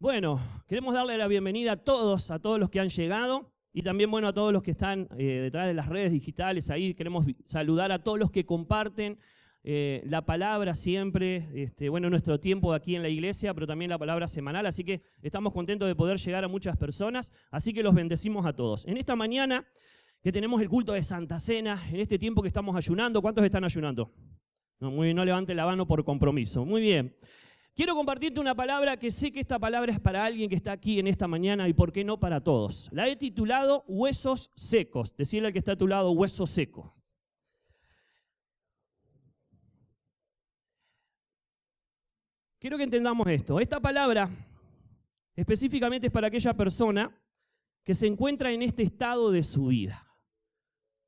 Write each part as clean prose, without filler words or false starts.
Bueno, queremos darle la bienvenida a todos los que han llegado y también, bueno, a todos los que están detrás de las redes digitales. Ahí queremos saludar a todos los que comparten la palabra siempre, bueno, nuestro tiempo aquí en la iglesia, pero también la palabra semanal. Así que estamos contentos de poder llegar a muchas personas, así que los bendecimos a todos. En esta mañana que tenemos el culto de Santa Cena, en este tiempo que estamos ayunando, ¿cuántos están ayunando? No, muy bien, no levanten la mano por compromiso. Muy bien. Quiero compartirte una palabra que sé que esta palabra es para alguien que está aquí en esta mañana y por qué no para todos. La he titulado Huesos Secos. Decirle al que está a tu lado, hueso seco. Quiero que entendamos esto. Esta palabra específicamente es para aquella persona que se encuentra en este estado de su vida.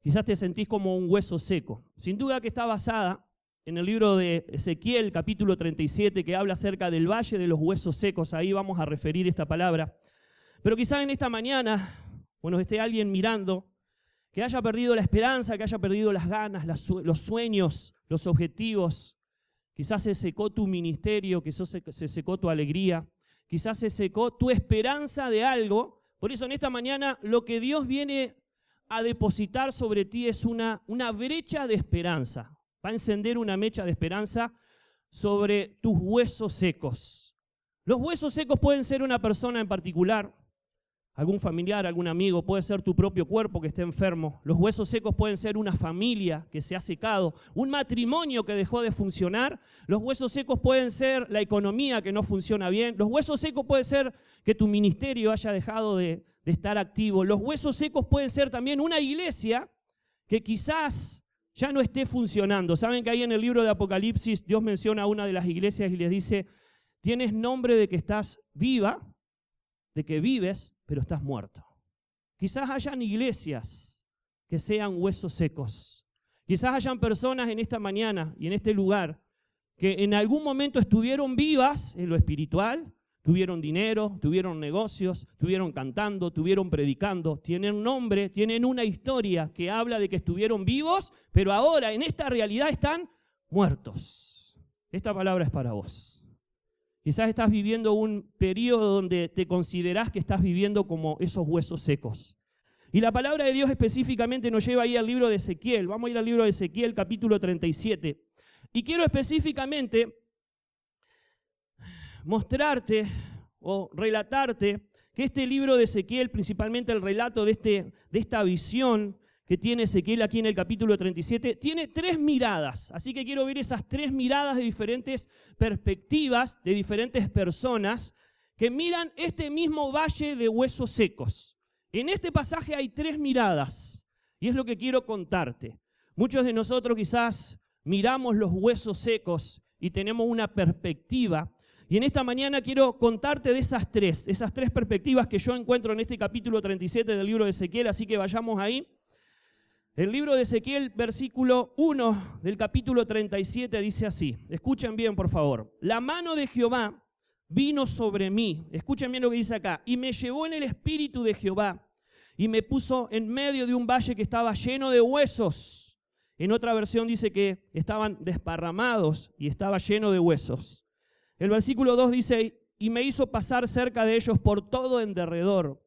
Quizás te sentís como un hueso seco. Sin duda que está basada en el libro de Ezequiel, capítulo 37, que habla acerca del valle de los huesos secos. Ahí vamos a referir esta palabra. Pero quizás en esta mañana, bueno, esté alguien mirando que haya perdido la esperanza, que haya perdido las ganas, los sueños, los objetivos. Quizás se secó tu ministerio, quizás se secó tu alegría, quizás se secó tu esperanza de algo. Por eso en esta mañana lo que Dios viene a depositar sobre ti es una brecha de esperanza. Va a encender una mecha de esperanza sobre tus huesos secos. Los huesos secos pueden ser una persona en particular, algún familiar, algún amigo, puede ser tu propio cuerpo que esté enfermo. Los huesos secos pueden ser una familia que se ha secado, un matrimonio que dejó de funcionar. Los huesos secos pueden ser la economía que no funciona bien. Los huesos secos pueden ser que tu ministerio haya dejado de estar activo. Los huesos secos pueden ser también una iglesia que quizás ya no esté funcionando. Saben que ahí en el libro de Apocalipsis Dios menciona a una de las iglesias y les dice: tienes nombre de que estás viva, de que vives, pero estás muerto. Quizás hayan iglesias que sean huesos secos. Quizás hayan personas en esta mañana y en este lugar que en algún momento estuvieron vivas en lo espiritual, tuvieron dinero, tuvieron negocios, estuvieron cantando, estuvieron predicando, tienen nombre, tienen una historia que habla de que estuvieron vivos, pero ahora en esta realidad están muertos. Esta palabra es para vos. Quizás estás viviendo un periodo donde te considerás que estás viviendo como esos huesos secos. Y la palabra de Dios específicamente nos lleva ahí al libro de Ezequiel. Vamos a ir al libro de Ezequiel, capítulo 37. Y quiero específicamente mostrarte o relatarte que este libro de Ezequiel, principalmente el relato de esta visión que tiene Ezequiel aquí en el capítulo 37, tiene tres miradas. Así que quiero ver esas tres miradas de diferentes perspectivas, de diferentes personas que miran este mismo valle de huesos secos. En este pasaje hay tres miradas y es lo que quiero contarte. Muchos de nosotros quizás miramos los huesos secos y tenemos una perspectiva. Y en esta mañana quiero contarte de esas tres perspectivas que yo encuentro en este capítulo 37 del libro de Ezequiel, así que vayamos ahí. El libro de Ezequiel, versículo 1 del capítulo 37 dice así, escuchen bien por favor. La mano de Jehová vino sobre mí, escuchen bien lo que dice acá, y me llevó en el espíritu de Jehová y me puso en medio de un valle que estaba lleno de huesos. En otra versión dice que estaban desparramados y estaba lleno de huesos. El versículo 2 dice, y me hizo pasar cerca de ellos por todo en derredor.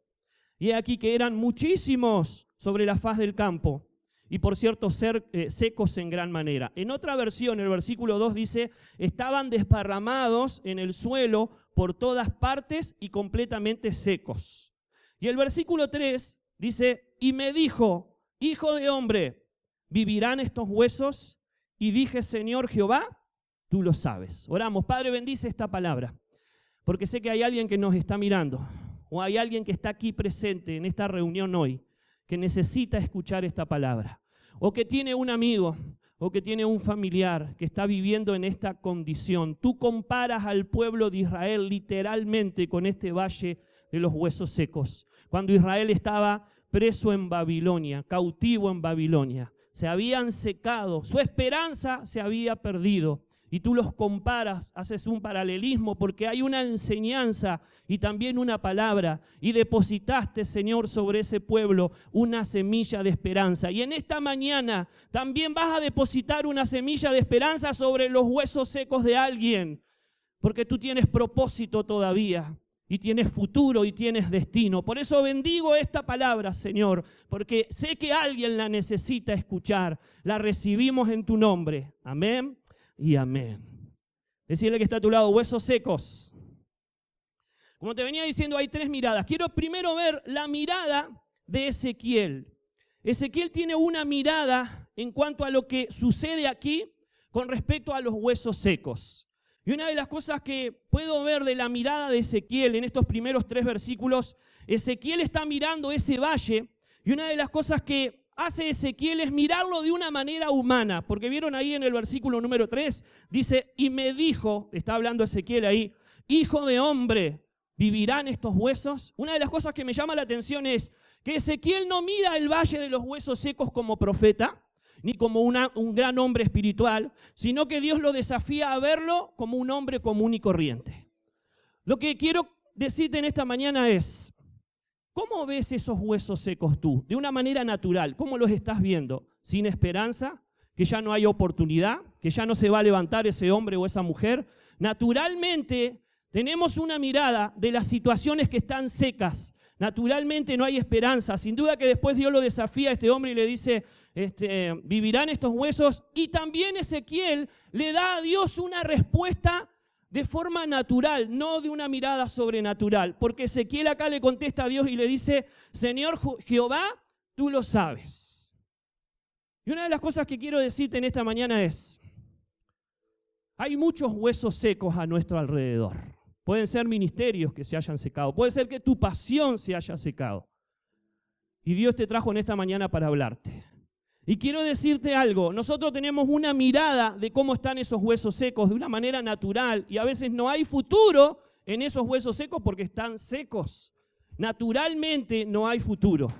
Y aquí que eran muchísimos sobre la faz del campo, y por cierto secos en gran manera. En otra versión, el versículo 2 dice, estaban desparramados en el suelo por todas partes y completamente secos. Y el versículo 3 dice, y me dijo, hijo de hombre, ¿vivirán estos huesos? Y dije, Señor Jehová, tú lo sabes. Oramos. Padre, bendice esta palabra, porque sé que hay alguien que nos está mirando, o hay alguien que está aquí presente en esta reunión hoy, que necesita escuchar esta palabra, o que tiene un amigo, o que tiene un familiar que está viviendo en esta condición. Tú comparas al pueblo de Israel literalmente con este valle de los huesos secos. Cuando Israel estaba preso en Babilonia, cautivo en Babilonia, se habían secado, su esperanza se había perdido. Y tú los comparas, haces un paralelismo porque hay una enseñanza y también una palabra. Y depositaste, Señor, sobre ese pueblo una semilla de esperanza. Y en esta mañana también vas a depositar una semilla de esperanza sobre los huesos secos de alguien. Porque tú tienes propósito todavía. y tienes futuro y tienes destino. Por eso bendigo esta palabra, Señor, porque sé que alguien la necesita escuchar. La recibimos en tu nombre. Amén y amén. Decirle que está a tu lado, huesos secos. Como te venía diciendo, hay 3 miradas. Quiero primero ver la mirada de Ezequiel. Ezequiel tiene una mirada en cuanto a lo que sucede aquí con respecto a los huesos secos. Y una de las cosas que puedo ver de la mirada de Ezequiel en estos primeros 3 versículos, Ezequiel está mirando ese valle y una de las cosas que hace Ezequiel es mirarlo de una manera humana, porque vieron ahí en el versículo número 3, dice, y me dijo, está hablando Ezequiel ahí, hijo de hombre, ¿vivirán estos huesos? Una de las cosas que me llama la atención es que Ezequiel no mira el valle de los huesos secos como profeta, ni como un gran hombre espiritual, sino que Dios lo desafía a verlo como un hombre común y corriente. Lo que quiero decirte en esta mañana es, ¿cómo ves esos huesos secos tú? De una manera natural, ¿cómo los estás viendo? ¿Sin esperanza? ¿Que ya no hay oportunidad? ¿Que ya no se va a levantar ese hombre o esa mujer? Naturalmente tenemos una mirada de las situaciones que están secas. Naturalmente no hay esperanza. Sin duda que después Dios lo desafía a este hombre y le dice, vivirán estos huesos. Y también Ezequiel le da a Dios una respuesta de forma natural, no de una mirada sobrenatural. Porque Ezequiel acá le contesta a Dios y le dice, Señor Jehová, tú lo sabes. Y una de las cosas que quiero decirte en esta mañana es, hay muchos huesos secos a nuestro alrededor. Pueden ser ministerios que se hayan secado. Puede ser que tu pasión se haya secado. Y Dios te trajo en esta mañana para hablarte. Y quiero decirte algo. Nosotros tenemos una mirada de cómo están esos huesos secos de una manera natural. Y a veces no hay futuro en esos huesos secos porque están secos. Naturalmente no hay futuro.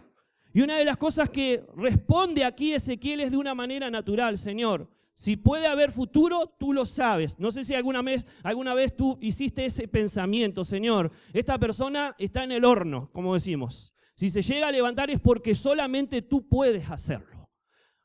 Y una de las cosas que responde aquí Ezequiel es de una manera natural. Señor, si puede haber futuro, tú lo sabes. No sé si alguna vez tú hiciste ese pensamiento, Señor, esta persona está en el horno, como decimos. Si se llega a levantar es porque solamente tú puedes hacerlo.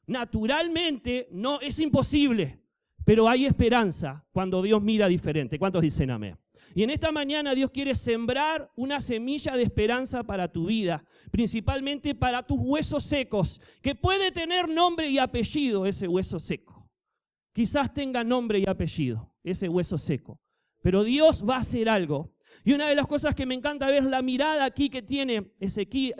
Naturalmente no es imposible, pero hay esperanza cuando Dios mira diferente. ¿Cuántos dicen amén? Y en esta mañana Dios quiere sembrar una semilla de esperanza para tu vida, principalmente para tus huesos secos, que puede tener nombre y apellido ese hueso seco. Quizás tenga nombre y apellido, ese hueso seco. Pero Dios va a hacer algo. Y una de las cosas que me encanta ver es la mirada aquí que tiene Ezequiel,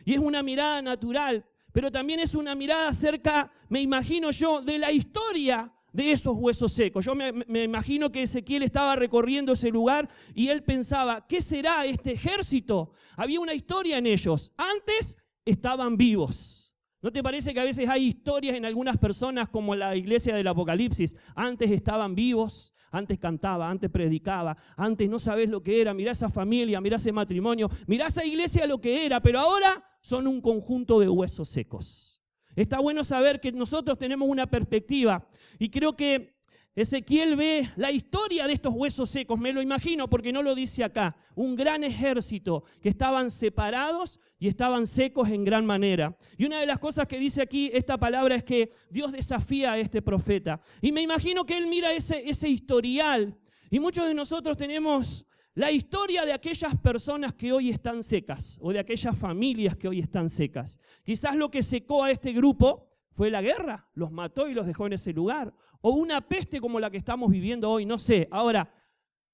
y es una mirada natural, pero también es una mirada acerca, me imagino yo, de la historia de esos huesos secos. Yo me imagino que Ezequiel estaba recorriendo ese lugar y él pensaba, ¿qué será este ejército? Había una historia en ellos. Antes estaban vivos. ¿No te parece que a veces hay historias en algunas personas como la iglesia del Apocalipsis? Antes estaban vivos, antes cantaba, antes predicaba, antes no sabés lo que era, mirá esa familia, mirá ese matrimonio, mirá esa iglesia lo que era, pero ahora son un conjunto de huesos secos. Está bueno saber que nosotros tenemos una perspectiva y creo que Ezequiel ve la historia de estos huesos secos, me lo imagino porque no lo dice acá, un gran ejército que estaban separados y estaban secos en gran manera. Y una de las cosas que dice aquí esta palabra es que Dios desafía a este profeta. Y me imagino que él mira ese historial y muchos de nosotros tenemos la historia de aquellas personas que hoy están secas o de aquellas familias que hoy están secas. Quizás lo que secó a este grupo fue la guerra, los mató y los dejó en ese lugar. O una peste como la que estamos viviendo hoy, no sé. Ahora,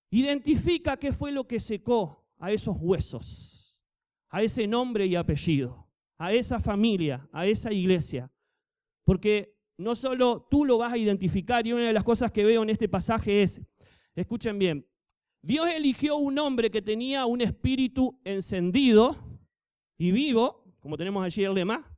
identifica qué fue lo que secó a esos huesos, a ese nombre y apellido, a esa familia, a esa iglesia. Porque no solo tú lo vas a identificar, y una de las cosas que veo en este pasaje es, escuchen bien, Dios eligió un hombre que tenía un espíritu encendido y vivo, como tenemos allí el lema,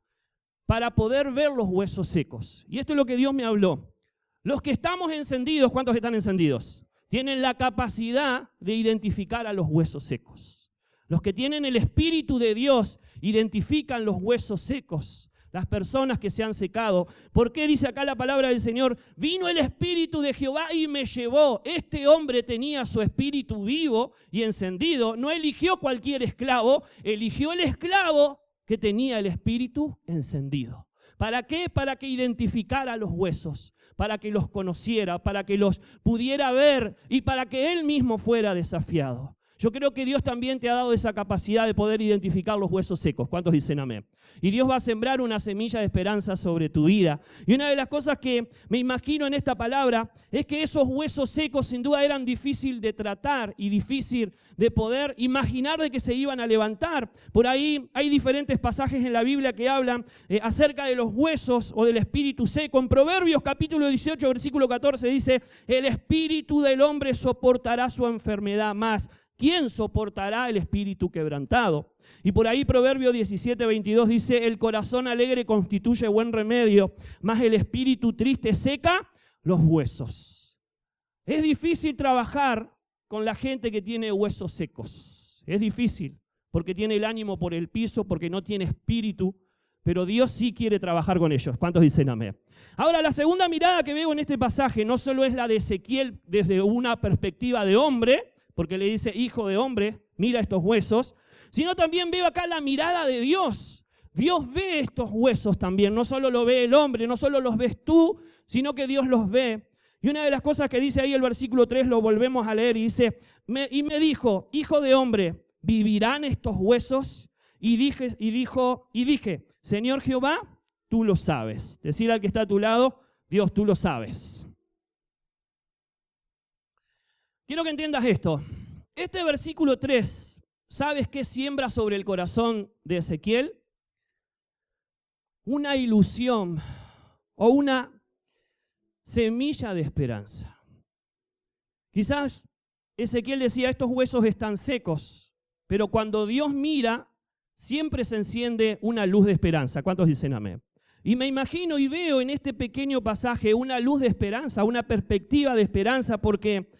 para poder ver los huesos secos. Y esto es lo que Dios me habló. Los que estamos encendidos, ¿cuántos están encendidos? Tienen la capacidad de identificar a los huesos secos. Los que tienen el Espíritu de Dios identifican los huesos secos, las personas que se han secado. ¿Por qué dice acá la palabra del Señor? Vino el Espíritu de Jehová y me llevó. Este hombre tenía su espíritu vivo y encendido. No eligió cualquier esclavo, eligió el esclavo que tenía el espíritu encendido. ¿Para qué? Para que identificara los huesos, para que los conociera, para que los pudiera ver y para que él mismo fuera desafiado. yo creo que Dios también te ha dado esa capacidad de poder identificar los huesos secos. ¿Cuántos dicen amén? Y Dios va a sembrar una semilla de esperanza sobre tu vida. Y una de las cosas que me imagino en esta palabra es que esos huesos secos sin duda eran difícil de tratar y difícil de poder imaginar de que se iban a levantar. Por ahí hay diferentes pasajes en la Biblia que hablan acerca de los huesos o del espíritu seco. En Proverbios capítulo 18, versículo 14 dice: el espíritu del hombre soportará su enfermedad, más ¿quién soportará el espíritu quebrantado? Y por ahí Proverbio 17, 22 dice: el corazón alegre constituye buen remedio, mas el espíritu triste seca los huesos. Es difícil trabajar con la gente que tiene huesos secos. Es difícil porque tiene el ánimo por el piso, porque no tiene espíritu, pero Dios sí quiere trabajar con ellos. ¿Cuántos dicen amén? Ahora, la segunda mirada que veo en este pasaje no solo es la de Ezequiel desde una perspectiva de hombre, porque le dice: hijo de hombre, mira estos huesos, sino también veo acá la mirada de Dios. Dios ve estos huesos también, no solo lo ve el hombre, no solo los ves tú, sino que Dios los ve. Y una de las cosas que dice ahí el versículo 3, lo volvemos a leer, y dice: y me dijo, hijo de hombre, ¿vivirán estos huesos? Y dije, Señor Jehová, tú lo sabes. Decir al que está a tu lado: Dios, tú lo sabes. Quiero que entiendas esto. Este versículo 3, ¿sabes qué siembra sobre el corazón de Ezequiel? Una ilusión o una semilla de esperanza. Quizás Ezequiel decía: estos huesos están secos, pero cuando Dios mira, siempre se enciende una luz de esperanza. ¿Cuántos dicen amén? Y me imagino y veo en este pequeño pasaje una luz de esperanza, una perspectiva de esperanza, porque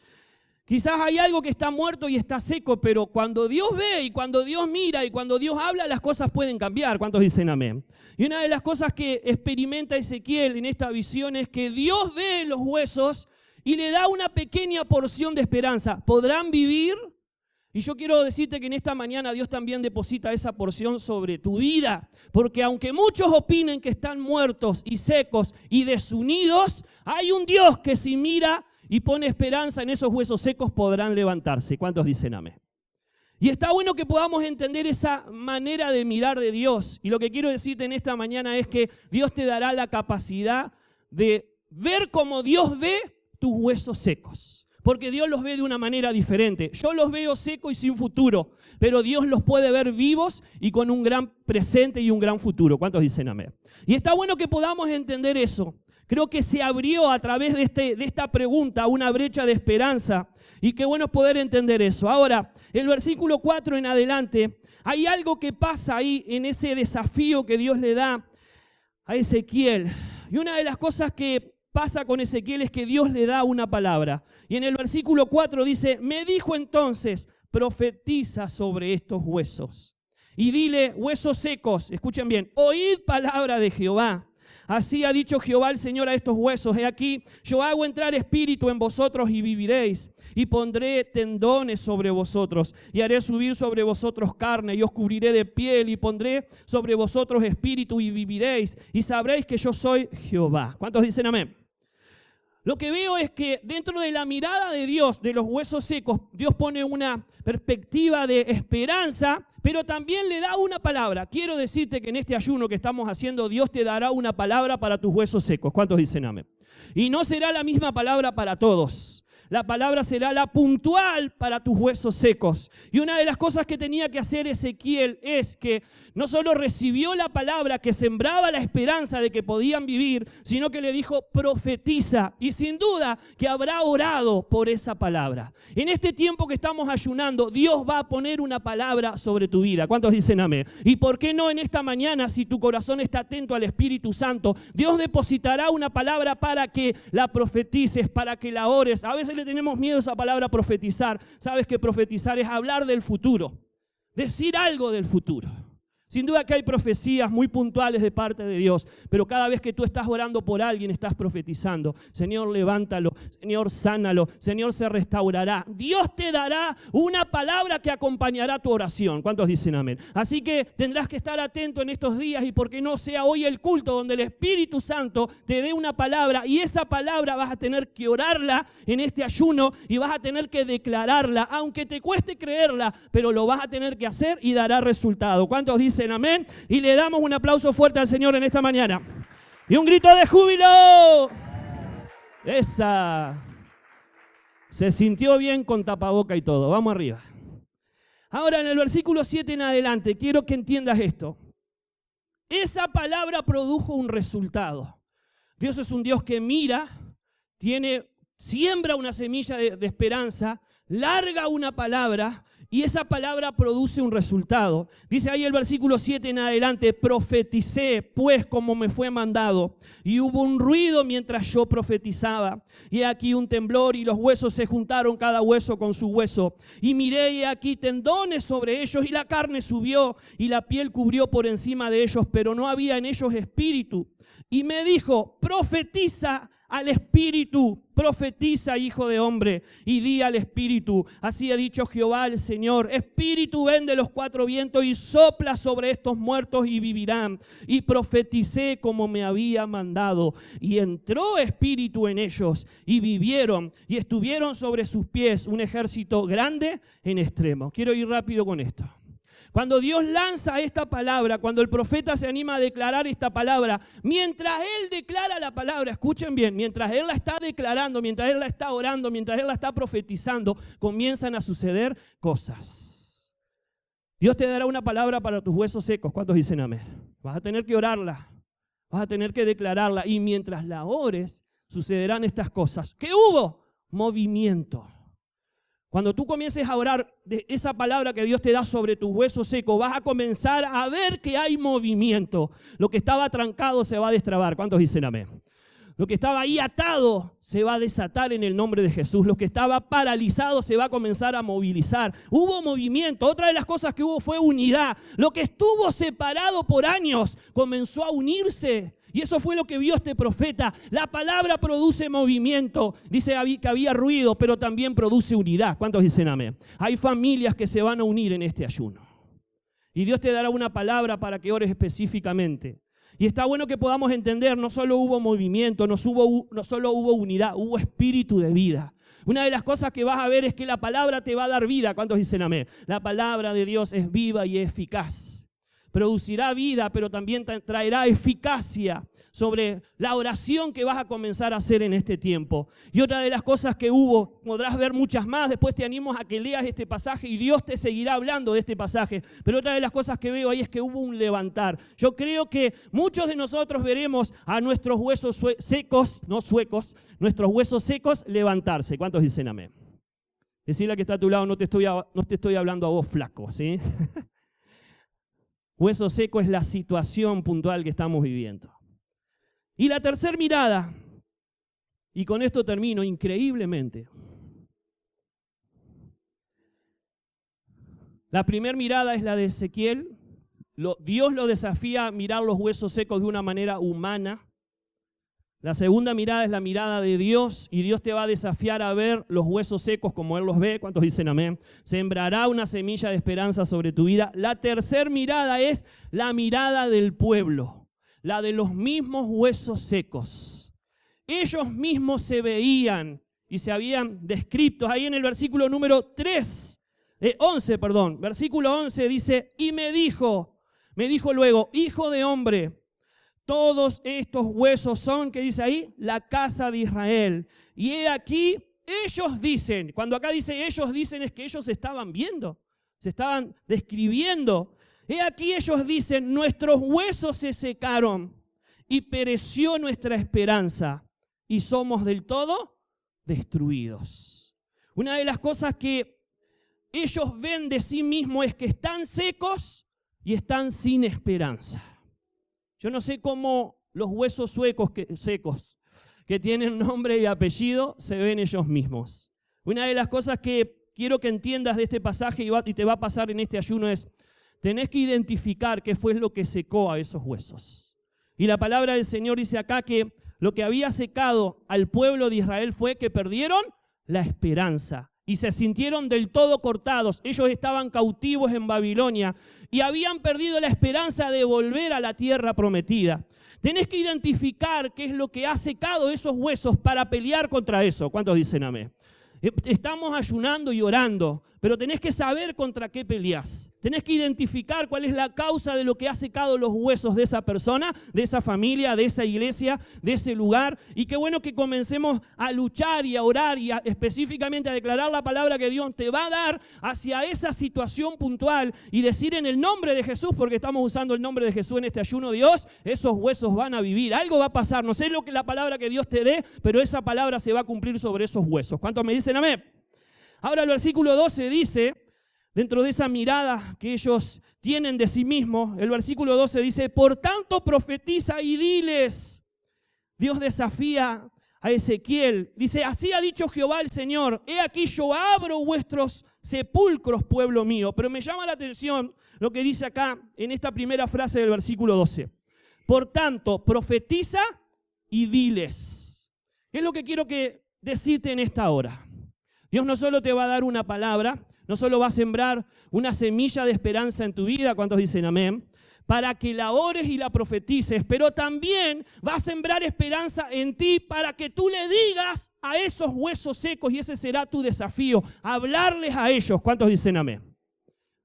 quizás hay algo que está muerto y está seco, pero cuando Dios ve y cuando Dios mira y cuando Dios habla, las cosas pueden cambiar. ¿Cuántos dicen amén? Y una de las cosas que experimenta Ezequiel en esta visión es que Dios ve los huesos y le da una pequeña porción de esperanza. ¿Podrán vivir? Y yo quiero decirte que en esta mañana Dios también deposita esa porción sobre tu vida, porque aunque muchos opinen que están muertos y secos y desunidos, hay un Dios que si mira y pone esperanza en esos huesos secos, podrán levantarse. ¿Cuántos dicen amén? Y está bueno que podamos entender esa manera de mirar de Dios. Y lo que quiero decirte en esta mañana es que Dios te dará la capacidad de ver como Dios ve tus huesos secos. Porque Dios los ve de una manera diferente. Yo los veo secos y sin futuro, pero Dios los puede ver vivos y con un gran presente y un gran futuro. ¿Cuántos dicen amén? Y está bueno que podamos entender eso. Creo que se abrió a través de esta pregunta una brecha de esperanza, y qué bueno poder entender eso. Ahora, el versículo 4 en adelante, hay algo que pasa ahí en ese desafío que Dios le da a Ezequiel. Y una de las cosas que pasa con Ezequiel es que Dios le da una palabra. Y en el versículo 4 dice: me dijo entonces, profetiza sobre estos huesos y dile: huesos secos, escuchen bien, oíd palabra de Jehová. Así ha dicho Jehová el Señor a estos huesos: he aquí, yo hago entrar espíritu en vosotros y viviréis, y pondré tendones sobre vosotros, y haré subir sobre vosotros carne, y os cubriré de piel, y pondré sobre vosotros espíritu y viviréis, y sabréis que yo soy Jehová. ¿Cuántos dicen amén? Lo que veo es que dentro de la mirada de Dios, de los huesos secos, Dios pone una perspectiva de esperanza, pero también le da una palabra. Quiero decirte que en este ayuno que estamos haciendo, Dios te dará una palabra para tus huesos secos. ¿Cuántos dicen amén? Y no será la misma palabra para todos. La palabra será la puntual para tus huesos secos. Y una de las cosas que tenía que hacer Ezequiel es que no solo recibió la palabra que sembraba la esperanza de que podían vivir, sino que le dijo: profetiza. Y sin duda que habrá orado por esa palabra. En este tiempo que estamos ayunando, Dios va a poner una palabra sobre tu vida. ¿Cuántos dicen amén? Y por qué no en esta mañana, si tu corazón está atento al Espíritu Santo, Dios depositará una palabra para que la profetices, para que la ores. A veces le tenemos miedo a esa palabra profetizar. Sabes que profetizar es hablar del futuro, decir algo del futuro. Sin duda que hay profecías muy puntuales de parte de Dios, pero cada vez que tú estás orando por alguien, estás profetizando. Señor, levántalo. Señor, sánalo. Señor, se restaurará. Dios te dará una palabra que acompañará tu oración. ¿Cuántos dicen amén? Así que tendrás que estar atento en estos días y porque no sea hoy el culto donde el Espíritu Santo te dé una palabra y esa palabra vas a tener que orarla en este ayuno y vas a tener que declararla, aunque te cueste creerla, pero lo vas a tener que hacer y dará resultado. ¿Cuántos dicen amén? Y le damos un aplauso fuerte al Señor en esta mañana. Y un grito de júbilo. Esa. Se sintió bien con tapaboca y todo. Vamos arriba. Ahora en el versículo 7 en adelante, quiero que entiendas esto. Esa palabra produjo un resultado. Dios es un Dios que mira, siembra una semilla de esperanza, larga una palabra y esa palabra produce un resultado. Dice ahí el versículo 7 en adelante, profeticé pues como me fue mandado y hubo un ruido mientras yo profetizaba y aquí un temblor y los huesos se juntaron cada hueso con su hueso y miré y aquí tendones sobre ellos y la carne subió y la piel cubrió por encima de ellos, pero no había en ellos espíritu. Y me dijo, profetiza al espíritu, profetiza, hijo de hombre, y di al espíritu, así ha dicho Jehová el Señor, espíritu ven de los cuatro vientos y sopla sobre estos muertos y vivirán. Y profeticé como me había mandado, y entró espíritu en ellos, y vivieron, y estuvieron sobre sus pies un ejército grande en extremo. Quiero ir rápido con esto. Cuando Dios lanza esta palabra, cuando el profeta se anima a declarar esta palabra, mientras él declara la palabra, escuchen bien, mientras él la está declarando, mientras él la está orando, mientras él la está profetizando, comienzan a suceder cosas. Dios te dará una palabra para tus huesos secos. ¿Cuántos dicen amén? Vas a tener que orarla, vas a tener que declararla y mientras la ores, sucederán estas cosas. ¿Qué hubo? Movimiento. Cuando tú comiences a orar de esa palabra que Dios te da sobre tus huesos secos, vas a comenzar a ver que hay movimiento. Lo que estaba trancado se va a destrabar. ¿Cuántos dicen amén? Lo que estaba ahí atado se va a desatar en el nombre de Jesús. Lo que estaba paralizado se va a comenzar a movilizar. Hubo movimiento. Otra de las cosas que hubo fue unidad. Lo que estuvo separado por años comenzó a unirse. Y eso fue lo que vio este profeta. La palabra produce movimiento. Dice que había ruido, pero también produce unidad. ¿Cuántos dicen amén? Hay familias que se van a unir en este ayuno. Y Dios te dará una palabra para que ores específicamente. Y está bueno que podamos entender, no solo hubo movimiento, no solo hubo unidad, hubo espíritu de vida. Una de las cosas que vas a ver es que la palabra te va a dar vida. ¿Cuántos dicen amén? La palabra de Dios es viva y eficaz. Producirá vida, pero también traerá eficacia sobre la oración que vas a comenzar a hacer en este tiempo. Y otra de las cosas que hubo, podrás ver muchas más, después te animo a que leas este pasaje y Dios te seguirá hablando de este pasaje. Pero otra de las cosas que veo ahí es que hubo un levantar. Yo creo que muchos de nosotros veremos a nuestros huesos secos, no suecos, nuestros huesos secos levantarse. ¿Cuántos dicen amén? Decirle que está a tu lado, no te estoy hablando a vos flaco, ¿sí? Hueso seco es la situación puntual que estamos viviendo. Y la tercera mirada, y con esto termino, increíblemente. La primera mirada es la de Ezequiel. Dios lo desafía a mirar los huesos secos de una manera humana. La segunda mirada es la mirada de Dios y Dios te va a desafiar a ver los huesos secos como Él los ve. ¿Cuántos dicen amén? Sembrará una semilla de esperanza sobre tu vida. La tercera mirada es la mirada del pueblo, la de los mismos huesos secos. Ellos mismos se veían y se habían descrito. Ahí en el versículo número 11, versículo 11 dice, y me dijo luego, hijo de hombre, todos estos huesos son, ¿qué dice ahí? La casa de Israel. Y he aquí, ellos dicen, cuando acá dice ellos dicen es que ellos se estaban viendo, se estaban describiendo. He aquí ellos dicen, nuestros huesos se secaron y pereció nuestra esperanza y somos del todo destruidos. Una de las cosas que ellos ven de sí mismos es que están secos y están sin esperanza. Yo no sé cómo los huesos secos que tienen nombre y apellido se ven ellos mismos. Una de las cosas que quiero que entiendas de este pasaje y te va a pasar en este ayuno es, tenés que identificar qué fue lo que secó a esos huesos. Y la palabra del Señor dice acá que lo que había secado al pueblo de Israel fue que perdieron la esperanza y se sintieron del todo cortados. Ellos estaban cautivos en Babilonia y habían perdido la esperanza de volver a la tierra prometida. Tenés que identificar qué es lo que ha secado esos huesos para pelear contra eso. ¿Cuántos dicen amén? Estamos ayunando y orando, pero tenés que saber contra qué peleás. Tenés que identificar cuál es la causa de lo que ha secado los huesos de esa persona, de esa familia, de esa iglesia, de ese lugar. Y qué bueno que comencemos a luchar y a orar y específicamente a declarar la palabra que Dios te va a dar hacia esa situación puntual y decir en el nombre de Jesús, porque estamos usando el nombre de Jesús en este ayuno, Dios, esos huesos van a vivir. Algo va a pasar. No sé lo que la palabra que Dios te dé, pero esa palabra se va a cumplir sobre esos huesos. ¿Cuántos me dicen amén? Ahora el versículo 12 dice, dentro de esa mirada que ellos tienen de sí mismos, el versículo 12 dice, por tanto profetiza y diles. Dios desafía a Ezequiel, dice, así ha dicho Jehová el Señor, he aquí yo abro vuestros sepulcros, pueblo mío. Pero me llama la atención lo que dice acá en esta primera frase del versículo 12. Por tanto, profetiza y diles. ¿Qué es lo que quiero decirte en esta hora? Dios no solo te va a dar una palabra, no solo va a sembrar una semilla de esperanza en tu vida, ¿cuántos dicen amén? Para que la ores y la profetices, pero también va a sembrar esperanza en ti para que tú le digas a esos huesos secos, y ese será tu desafío, hablarles a ellos. ¿Cuántos dicen amén?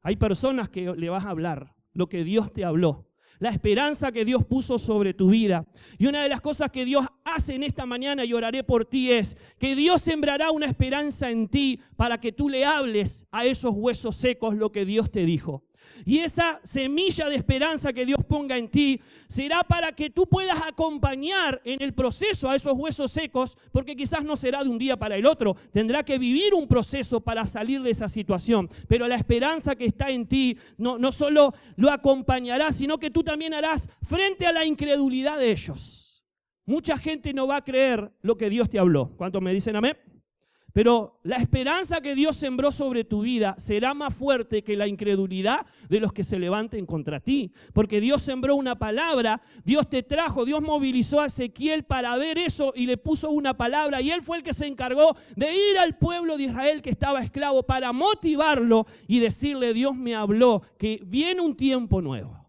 Hay personas que le vas a hablar lo que Dios te habló, la esperanza que Dios puso sobre tu vida. Y una de las cosas que Dios hace en esta mañana, y oraré por ti, es que Dios sembrará una esperanza en ti para que tú le hables a esos huesos secos lo que Dios te dijo. Y esa semilla de esperanza que Dios ponga en ti será para que tú puedas acompañar en el proceso a esos huesos secos, porque quizás no será de un día para el otro. Tendrá que vivir un proceso para salir de esa situación. Pero la esperanza que está en ti no solo lo acompañará, sino que tú también harás frente a la incredulidad de ellos. Mucha gente no va a creer lo que Dios te habló. ¿Cuántos me dicen amén? Pero la esperanza que Dios sembró sobre tu vida será más fuerte que la incredulidad de los que se levanten contra ti. Porque Dios sembró una palabra, Dios te trajo, Dios movilizó a Ezequiel para ver eso y le puso una palabra. Y él fue el que se encargó de ir al pueblo de Israel que estaba esclavo para motivarlo y decirle, Dios me habló que viene un tiempo nuevo.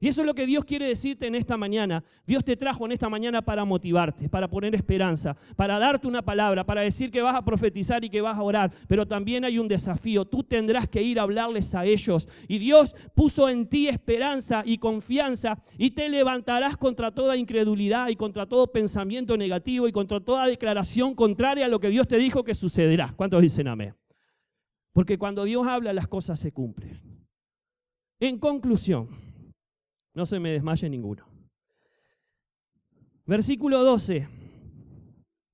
Y eso es lo que Dios quiere decirte en esta mañana. Dios te trajo en esta mañana para motivarte, para poner esperanza, para darte una palabra, para decir que vas a profetizar y que vas a orar. Pero también hay un desafío. Tú tendrás que ir a hablarles a ellos. Y Dios puso en ti esperanza y confianza y te levantarás contra toda incredulidad y contra todo pensamiento negativo y contra toda declaración contraria a lo que Dios te dijo que sucederá. ¿Cuántos dicen amén? Porque cuando Dios habla, las cosas se cumplen. En conclusión, no se me desmaye ninguno. Versículo 12,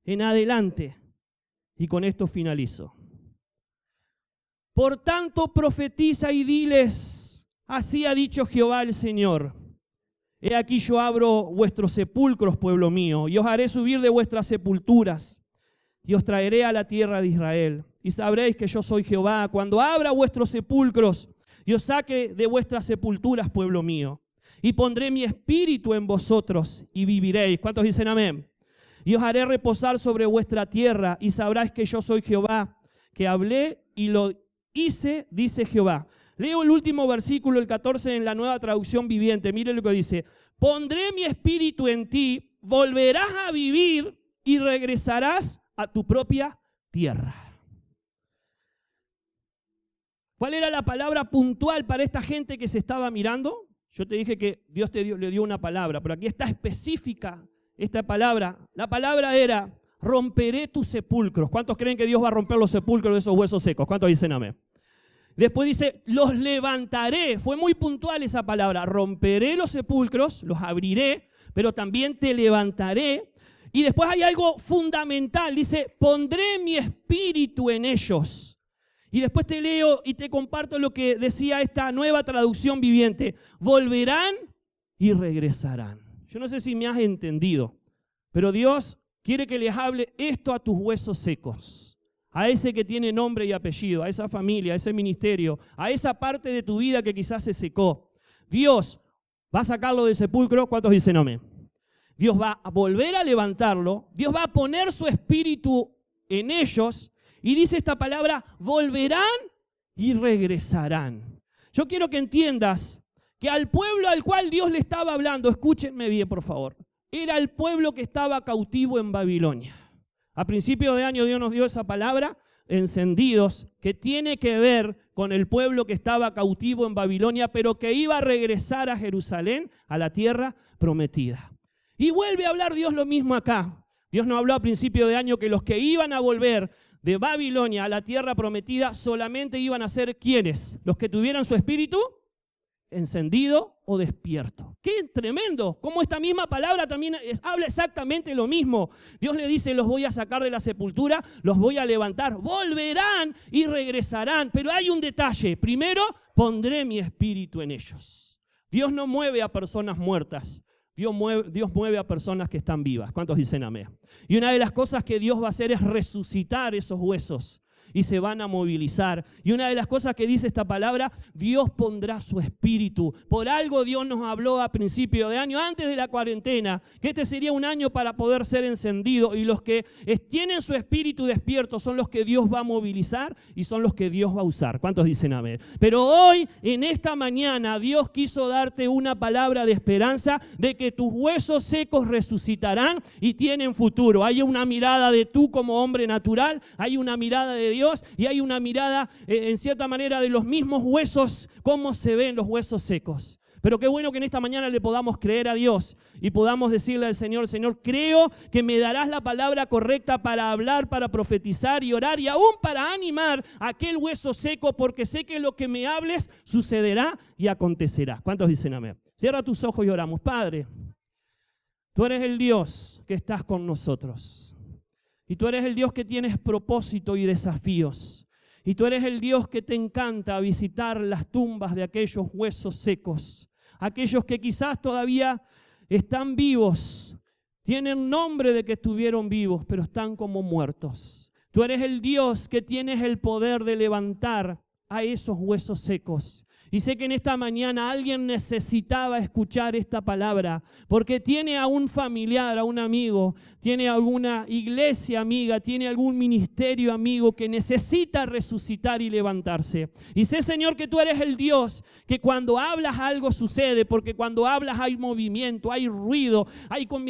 en adelante, y con esto finalizo. Por tanto, profetiza y diles, así ha dicho Jehová el Señor. He aquí yo abro vuestros sepulcros, pueblo mío, y os haré subir de vuestras sepulturas, y os traeré a la tierra de Israel. Y sabréis que yo soy Jehová, cuando abra vuestros sepulcros, y os saque de vuestras sepulturas, pueblo mío. Y pondré mi espíritu en vosotros y viviréis. ¿Cuántos dicen amén? Y os haré reposar sobre vuestra tierra y sabráis que yo soy Jehová, que hablé y lo hice, dice Jehová. Leo el último versículo, el 14 en la Nueva Traducción Viviente. Mire lo que dice. Pondré mi espíritu en ti, volverás a vivir y regresarás a tu propia tierra. ¿Cuál era la palabra puntual para esta gente que se estaba mirando? Yo te dije que Dios le dio una palabra, pero aquí está específica esta palabra. La palabra era, romperé tus sepulcros. ¿Cuántos creen que Dios va a romper los sepulcros de esos huesos secos? ¿Cuántos dicen amén? Después dice, los levantaré. Fue muy puntual esa palabra. Romperé los sepulcros, los abriré, pero también te levantaré. Y después hay algo fundamental. Dice, pondré mi espíritu en ellos. Y después te leo y te comparto lo que decía esta Nueva Traducción Viviente. Volverán y regresarán. Yo no sé si me has entendido, pero Dios quiere que les hable esto a tus huesos secos. a ese que tiene nombre y apellido, a esa familia, a ese ministerio, a esa parte de tu vida que quizás se secó. Dios va a sacarlo del sepulcro. ¿Cuántos dicen amén? Dios va a volver a levantarlo. Dios va a poner su espíritu en ellos. Y dice esta palabra, volverán y regresarán. Yo quiero que entiendas que al pueblo al cual Dios le estaba hablando, escúchenme bien por favor, era el pueblo que estaba cautivo en Babilonia. A principio de año Dios nos dio esa palabra, encendidos, que tiene que ver con el pueblo que estaba cautivo en Babilonia, pero que iba a regresar a Jerusalén, a la tierra prometida. Y vuelve a hablar Dios lo mismo acá. Dios nos habló a principio de año que los que iban a volver de Babilonia a la tierra prometida solamente iban a ser ¿quiénes? Los que tuvieran su espíritu encendido o despierto. ¡Qué tremendo! Como esta misma palabra también habla exactamente lo mismo. Dios le dice, los voy a sacar de la sepultura, los voy a levantar, volverán y regresarán. Pero hay un detalle. Primero, pondré mi espíritu en ellos. Dios no mueve a personas muertas. Dios mueve a personas que están vivas. ¿Cuántos dicen amén? Y una de las cosas que Dios va a hacer es resucitar esos huesos. Y se van a movilizar. Y una de las cosas que dice esta palabra, Dios pondrá su espíritu. Por algo Dios nos habló a principio de año, antes de la cuarentena, que este sería un año para poder ser encendido. Y los que tienen su espíritu despierto son los que Dios va a movilizar y son los que Dios va a usar. ¿Cuántos dicen amén? Pero hoy, en esta mañana, Dios quiso darte una palabra de esperanza de que tus huesos secos resucitarán y tienen futuro. Hay una mirada de tú como hombre natural, hay una mirada de Dios y hay una mirada en cierta manera de los mismos huesos, cómo se ven los huesos secos. Pero qué bueno que en esta mañana le podamos creer a Dios y podamos decirle al Señor, Señor, creo que me darás la palabra correcta para hablar, para profetizar y orar y aún para animar a aquel hueso seco, porque sé que lo que me hables sucederá y acontecerá. ¿Cuántos dicen amén? Cierra tus ojos y oramos. Padre, tú eres el Dios que estás con nosotros. Y tú eres el Dios que tienes propósito y desafíos. Y tú eres el Dios que te encanta visitar las tumbas de aquellos huesos secos. Aquellos que quizás todavía están vivos. Tienen nombre de que estuvieron vivos, pero están como muertos. Tú eres el Dios que tienes el poder de levantar a esos huesos secos. Y sé que en esta mañana alguien necesitaba escuchar esta palabra, porque tiene a un familiar, a un amigo, tiene alguna iglesia amiga, tiene algún ministerio amigo que necesita resucitar y levantarse. Y sé, Señor, que tú eres el Dios que cuando hablas algo sucede, porque cuando hablas hay movimiento, hay ruido,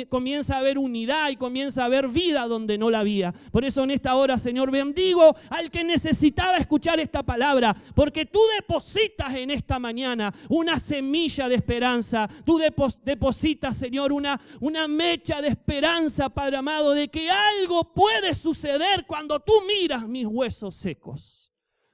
comienza a haber unidad y comienza a haber vida donde no la había. Por eso en esta hora, Señor, bendigo al que necesitaba escuchar esta palabra, porque tú depositas en esta mañana una semilla de esperanza. Tú depositas, Señor, una mecha de esperanza, Padre amado, de que algo puede suceder cuando tú miras mis huesos secos.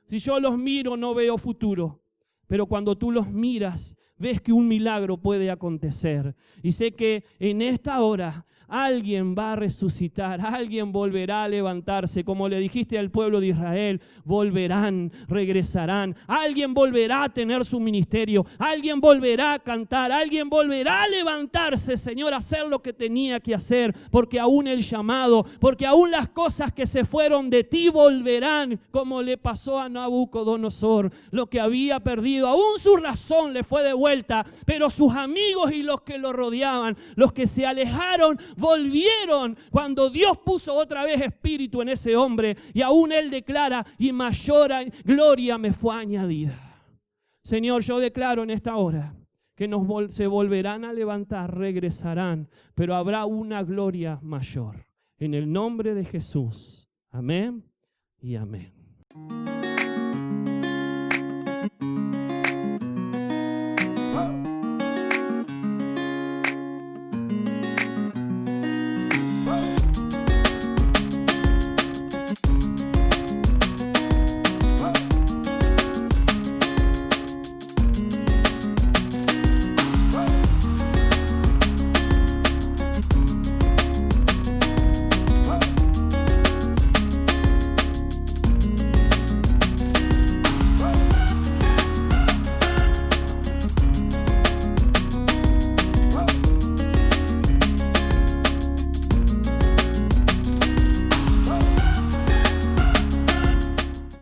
Si yo los miro no veo futuro, pero cuando tú los miras ves que un milagro puede acontecer. Y sé que en esta hora alguien va a resucitar, alguien volverá a levantarse, como le dijiste al pueblo de Israel, volverán, regresarán, alguien volverá a tener su ministerio, alguien volverá a cantar, alguien volverá a levantarse, Señor, a hacer lo que tenía que hacer, porque aún el llamado, porque aún las cosas que se fueron de ti volverán, como le pasó a Nabucodonosor, lo que había perdido, aún su razón le fue de vuelta, pero sus amigos y los que lo rodeaban, los que se alejaron, volvieron cuando Dios puso otra vez espíritu en ese hombre, y aún él declara, y mayor gloria me fue añadida. Señor, yo declaro en esta hora que se volverán a levantar, regresarán, pero habrá una gloria mayor. En el nombre de Jesús. Amén y amén.